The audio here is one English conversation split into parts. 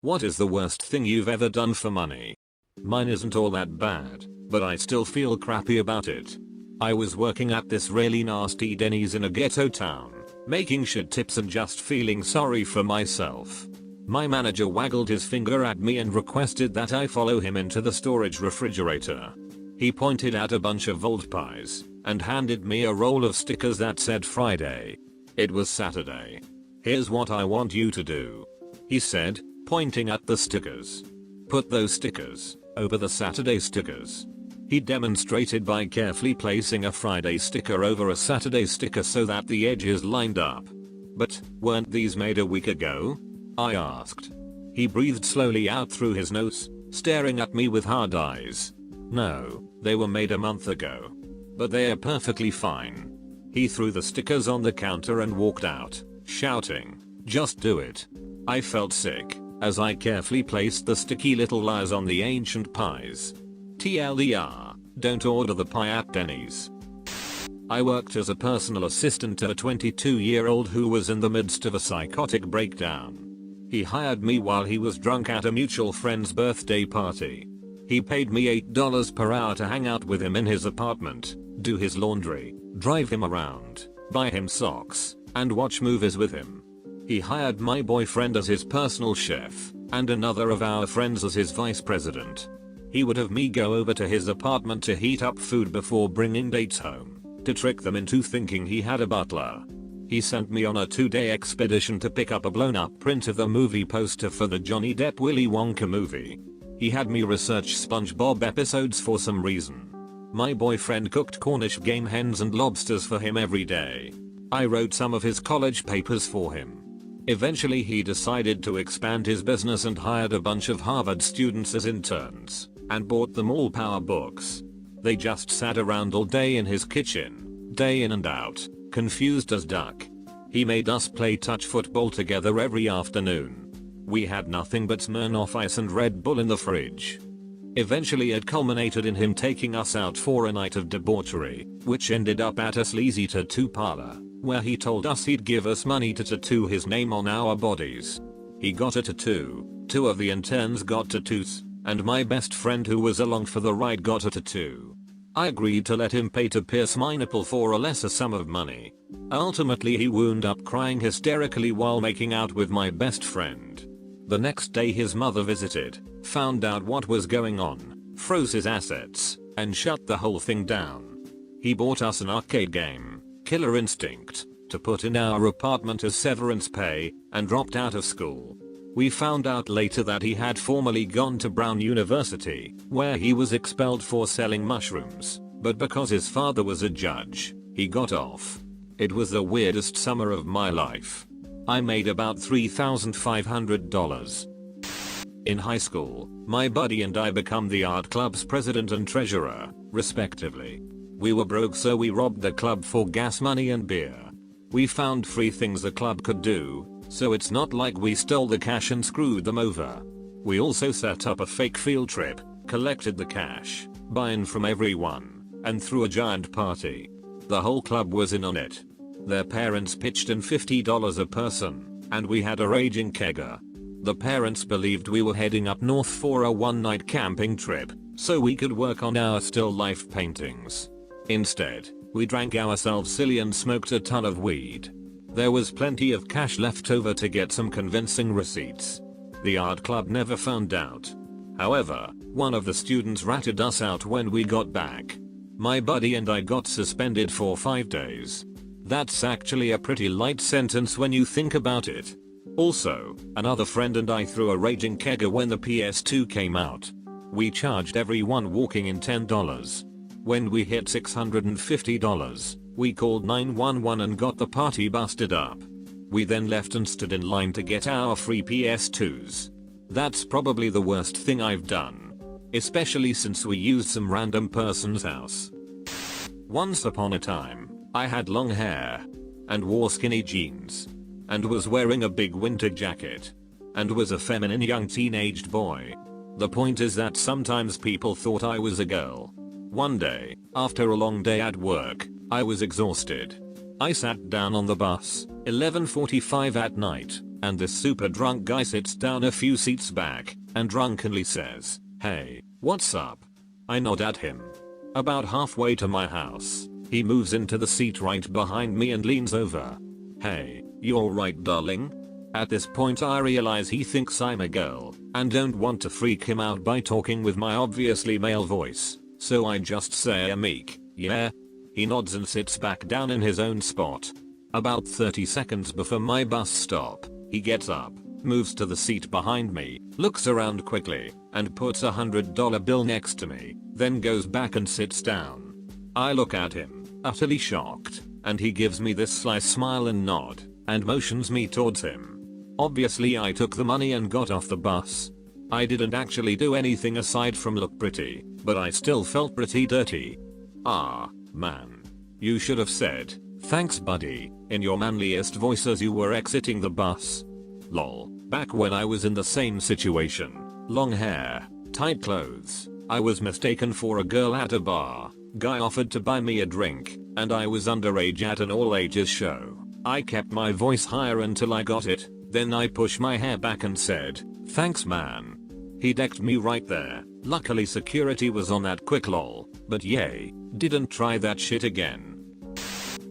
What is the worst thing you've ever done for money? Mine isn't all that bad, but I still feel crappy about it. I was working at this really nasty Denny's in a ghetto town, making shit tips and just feeling sorry for myself. My manager waggled his finger at me and requested that I follow him into the storage refrigerator. He pointed at a bunch of old pies and handed me a roll of stickers that said Friday. It was Saturday. "Here's what I want you to do," he said, pointing at the stickers. "Put those stickers over the Saturday stickers." He demonstrated by carefully placing a Friday sticker over a Saturday sticker so that the edges lined up. "But weren't these made a week ago?" I asked. He breathed slowly out through his nose, staring at me with hard eyes. "No, they were made a month ago. But they are perfectly fine." He threw the stickers on the counter and walked out, shouting, "Just do it." I felt sick as I carefully placed the sticky little liars on the ancient pies. TLDR, don't order the pie at Denny's. I worked as a personal assistant to a 22-year-old who was in the midst of a psychotic breakdown. He hired me while he was drunk at a mutual friend's birthday party. He paid me $8 per hour to hang out with him in his apartment, do his laundry, drive him around, buy him socks, and watch movies with him. He hired my boyfriend as his personal chef, and another of our friends as his vice president. He would have me go over to his apartment to heat up food before bringing dates home, to trick them into thinking he had a butler. He sent me on a 2-day expedition to pick up a blown-up print of the movie poster for the Johnny Depp Willy Wonka movie. He had me research SpongeBob episodes for some reason. My boyfriend cooked Cornish game hens and lobsters for him every day. I wrote some of his college papers for him. Eventually he decided to expand his business and hired a bunch of Harvard students as interns, and bought them all power books. They just sat around all day in his kitchen, day in and out, confused as duck. He made us play touch football together every afternoon. We had nothing but Smirnoff Ice and Red Bull in the fridge. Eventually it culminated in him taking us out for a night of debauchery, which ended up at a sleazy tattoo parlor, where he told us he'd give us money to tattoo his name on our bodies. He got a tattoo, 2 of the interns got tattoos, and my best friend who was along for the ride got a tattoo. I agreed to let him pay to pierce my nipple for a lesser sum of money. Ultimately he wound up crying hysterically while making out with my best friend. The next day his mother visited, found out what was going on, froze his assets, and shut the whole thing down. He bought us an arcade game, Killer Instinct, to put in our apartment as severance pay, and dropped out of school. We found out later that he had formerly gone to Brown University, where he was expelled for selling mushrooms, but because his father was a judge, he got off. It was the weirdest summer of my life. I made about $3,500. In high school, my buddy and I became the art club's president and treasurer, respectively. We were broke, so we robbed the club for gas money and beer. We found free things the club could do, so it's not like we stole the cash and screwed them over. We also set up a fake field trip, collected the cash, buy-in from everyone, and threw a giant party. The whole club was in on it. Their parents pitched in $50 a person, and we had a raging kegger. The parents believed we were heading up north for a one-night camping trip, so we could work on our still life paintings. Instead, we drank ourselves silly and smoked a ton of weed. There was plenty of cash left over to get some convincing receipts. The art club never found out. However, one of the students ratted us out when we got back. My buddy and I got suspended for 5 days. That's actually a pretty light sentence when you think about it. Also, another friend and I threw a raging kegger when the PS2 came out. We charged everyone walking in $10. When we hit $650, we called 911 and got the party busted up. We then left and stood in line to get our free PS2s. That's probably the worst thing I've done. Especially since we used some random person's house. Once upon a time, I had long hair, and wore skinny jeans, and was wearing a big winter jacket, and was a feminine young teenaged boy. The point is that sometimes people thought I was a girl. One day, after a long day at work, I was exhausted. I sat down on the bus, 11:45 at night, and this super drunk guy sits down a few seats back and drunkenly says, "Hey, what's up?" I nod at him. About halfway to my house, he moves into the seat right behind me and leans over. "Hey, you alright, darling?" At this point I realize he thinks I'm a girl and don't want to freak him out by talking with my obviously male voice, so I just say a meek, "Yeah." He nods and sits back down in his own spot. About 30 seconds before my bus stop, he gets up, moves to the seat behind me, looks around quickly, and puts a $100 bill next to me, then goes back and sits down. I look at him, utterly shocked, and he gives me this sly smile and nod, and motions me towards him. Obviously I took the money and got off the bus. I didn't actually do anything aside from look pretty, but I still felt pretty dirty. Ah, man. You should have said, "Thanks buddy," in your manliest voice as you were exiting the bus. Lol. Back when I was in the same situation, long hair, tight clothes, I was mistaken for a girl at a bar, guy offered to buy me a drink, and I was underage at an all ages show. I kept my voice higher until I got it, then I pushed my hair back and said, "Thanks man." He decked me right there. Luckily security was on that quick lol, but yay, didn't try that shit again.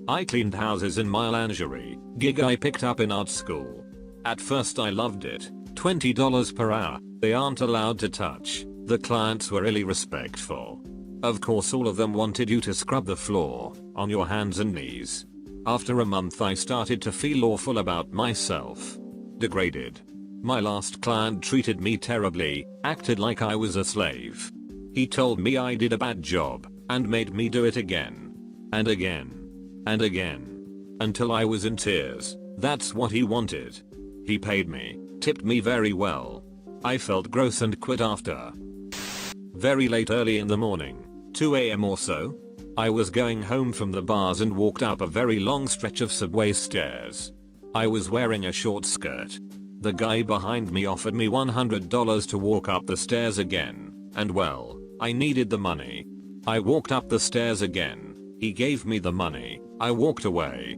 I cleaned houses in my lingerie, gig I picked up in art school. At first I loved it, $20 per hour, they aren't allowed to touch, the clients were really respectful. Of course all of them wanted you to scrub the floor, on your hands and knees. After a month I started to feel awful about myself. Degraded. My last client treated me terribly, acted like I was a slave. He told me I did a bad job, and made me do it again. And again. And again. Until I was in tears. That's what he wanted. He paid me, tipped me very well. I felt gross and quit after. Very late early in the morning, 2 AM or so, I was going home from the bars and walked up a very long stretch of subway stairs. I was wearing a short skirt. The guy behind me offered me $100 to walk up the stairs again, and well, I needed the money. I walked up the stairs again. He gave me the money. I walked away.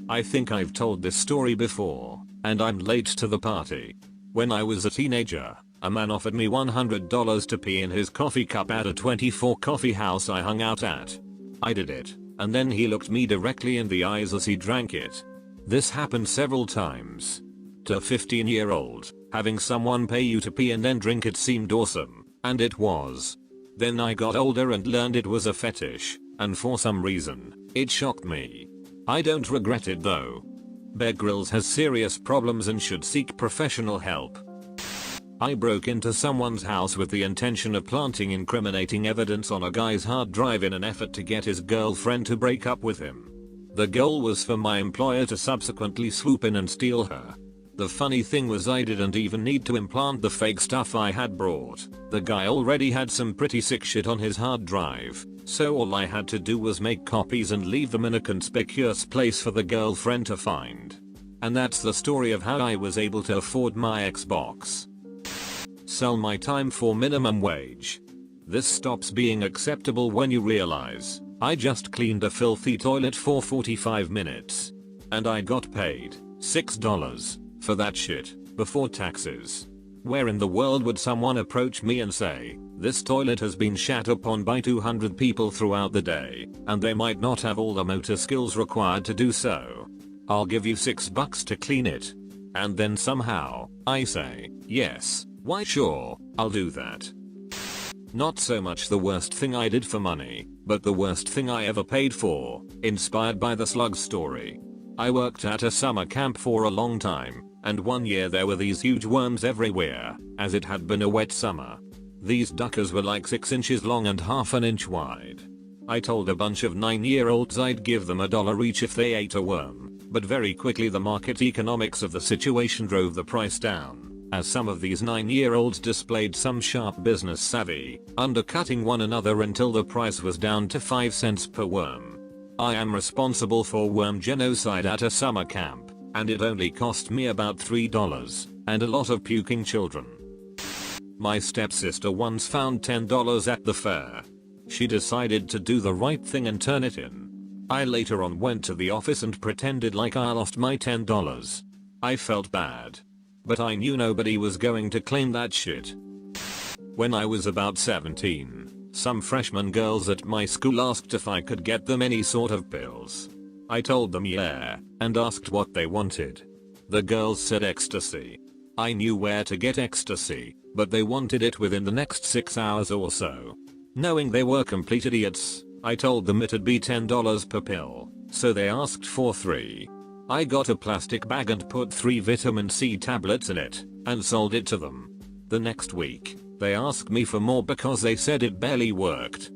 I think I've told this story before, and I'm late to the party. When I was a teenager, a man offered me $100 to pee in his coffee cup at a 24 coffee house I hung out at. I did it, and then he looked me directly in the eyes as he drank it. This happened several times. To a 15-year-old, having someone pay you to pee and then drink it seemed awesome, and it was. Then I got older and learned it was a fetish, and for some reason, it shocked me. I don't regret it though. Bear Grylls has serious problems and should seek professional help. I broke into someone's house with the intention of planting incriminating evidence on a guy's hard drive in an effort to get his girlfriend to break up with him. The goal was for my employer to subsequently swoop in and steal her. The funny thing was I didn't even need to implant the fake stuff I had brought. The guy already had some pretty sick shit on his hard drive, so all I had to do was make copies and leave them in a conspicuous place for the girlfriend to find. And that's the story of how I was able to afford my Xbox. Sell my time for minimum wage. This stops being acceptable when you realize I just cleaned a filthy toilet for 45 minutes. And I got paid $6 for that shit before taxes. Where in the world would someone approach me and say, "This toilet has been shat upon by 200 people throughout the day, and they might not have all the motor skills required to do so. I'll give you $6 to clean it." And then somehow, I say, "Yes, why sure, I'll do that." Not so much the worst thing I did for money, but the worst thing I ever paid for, inspired by the slug story. I worked at a summer camp for a long time, and one year there were these huge worms everywhere, as it had been a wet summer. These duckers were like 6 inches long and half an inch wide. I told a bunch of 9-year-olds I'd give them $1 each if they ate a worm, but very quickly the market economics of the situation drove the price down, as some of these 9-year-olds displayed some sharp business savvy, undercutting one another until the price was down to 5 cents per worm. I am responsible for worm genocide at a summer camp, and it only cost me about $3, and a lot of puking children. My stepsister once found $10 at the fair. She decided to do the right thing and turn it in. I later on went to the office and pretended like I lost my $10. I felt bad. But I knew nobody was going to claim that shit. When I was about 17, some freshman girls at my school asked if I could get them any sort of pills. I told them yeah, and asked what they wanted. The girls said ecstasy. I knew where to get ecstasy, but they wanted it within the next 6 hours or so. Knowing they were complete idiots, I told them it'd be $10 per pill, so they asked for 3. I got a plastic bag and put 3 vitamin C tablets in it, and sold it to them. The next week, they asked me for more because they said it barely worked.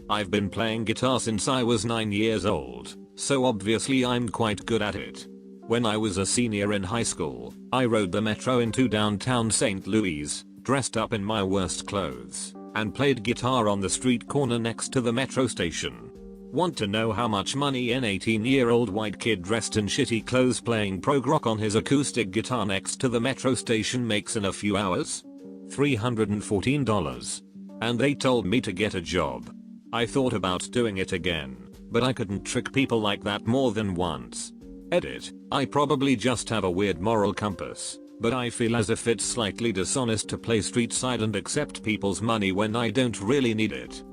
I've been playing guitar since I was 9 years old, so obviously I'm quite good at it. When I was a senior in high school, I rode the metro into downtown St. Louis, dressed up in my worst clothes, and played guitar on the street corner next to the metro station. Want to know how much money an 18-year-old white kid dressed in shitty clothes playing prog rock on his acoustic guitar next to the metro station makes in a few hours? $314. And they told me to get a job. I thought about doing it again, but I couldn't trick people like that more than once. Edit, I probably just have a weird moral compass, but I feel as if it's slightly dishonest to play street side and accept people's money when I don't really need it.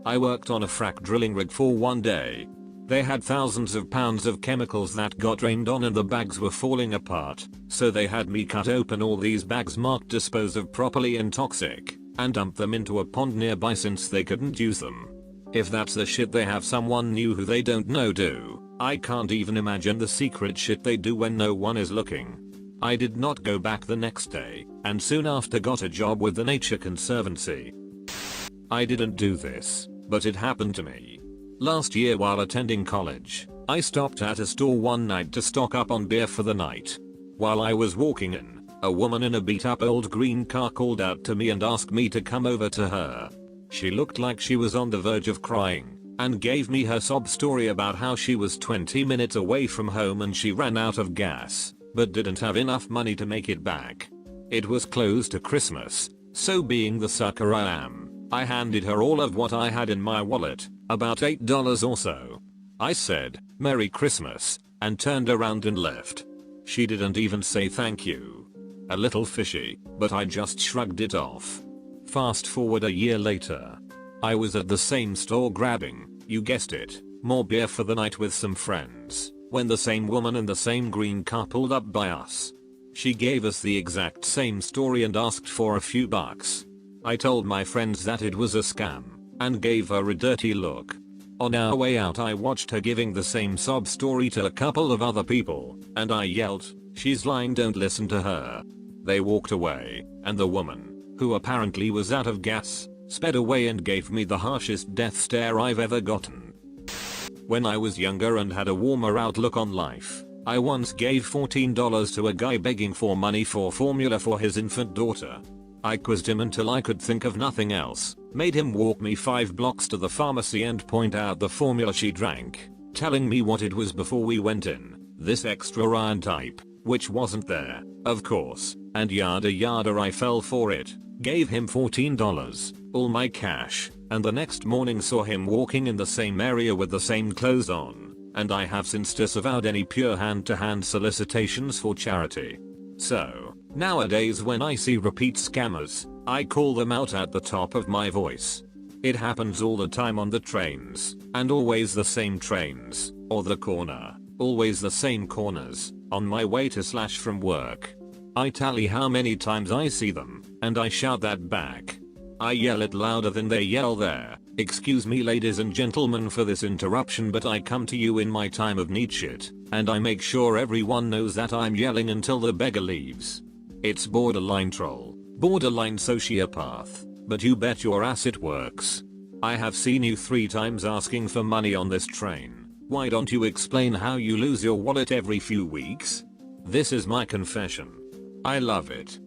I worked on a frack drilling rig for one day. They had thousands of pounds of chemicals that got rained on and the bags were falling apart, so they had me cut open all these bags marked dispose of properly and toxic, and dump them into a pond nearby since they couldn't use them. If that's the shit they have someone new who they don't know do, I can't even imagine the secret shit they do when no one is looking. I did not go back the next day, and soon after got a job with the Nature Conservancy. I didn't do this, but it happened to me. Last year while attending college, I stopped at a store one night to stock up on beer for the night. While I was walking in, a woman in a beat up old green car called out to me and asked me to come over to her. She looked like she was on the verge of crying, and gave me her sob story about how she was 20 minutes away from home and she ran out of gas, but didn't have enough money to make it back. It was close to Christmas, so being the sucker I am, I handed her all of what I had in my wallet, about $8 or so. I said, "Merry Christmas," and turned around and left. She didn't even say thank you. A little fishy, but I just shrugged it off. Fast forward a year later. I was at the same store grabbing, you guessed it, more beer for the night with some friends, when the same woman in the same green car pulled up by us. She gave us the exact same story and asked for a few bucks. I told my friends that it was a scam, and gave her a dirty look. On our way out I watched her giving the same sob story to a couple of other people, and I yelled, "She's lying, don't listen to her." They walked away, and the woman, who apparently was out of gas, sped away and gave me the harshest death stare I've ever gotten. When I was younger and had a warmer outlook on life, I once gave $14 to a guy begging for money for formula for his infant daughter. I quizzed him until I could think of nothing else, made him walk me 5 blocks to the pharmacy and point out the formula she drank, telling me what it was before we went in, this extra iron type, which wasn't there, of course, and yada yada. I fell for it, gave him $14, all my cash, and the next morning saw him walking in the same area with the same clothes on, and I have since disavowed any pure hand-to-hand solicitations for charity. So, nowadays when I see repeat scammers, I call them out at the top of my voice. It happens all the time on the trains, and always the same trains, or the corner, always the same corners, on my way to / from work. I tally how many times I see them, and I shout that back. I yell it louder than they yell there. Excuse me ladies and gentlemen for this interruption, but I come to you in my time of need shit, and I make sure everyone knows that I'm yelling until the beggar leaves. It's borderline troll, borderline sociopath, but you bet your ass it works. I have seen you 3 times asking for money on this train. Why don't you explain how you lose your wallet every few weeks? This is my confession. I love it.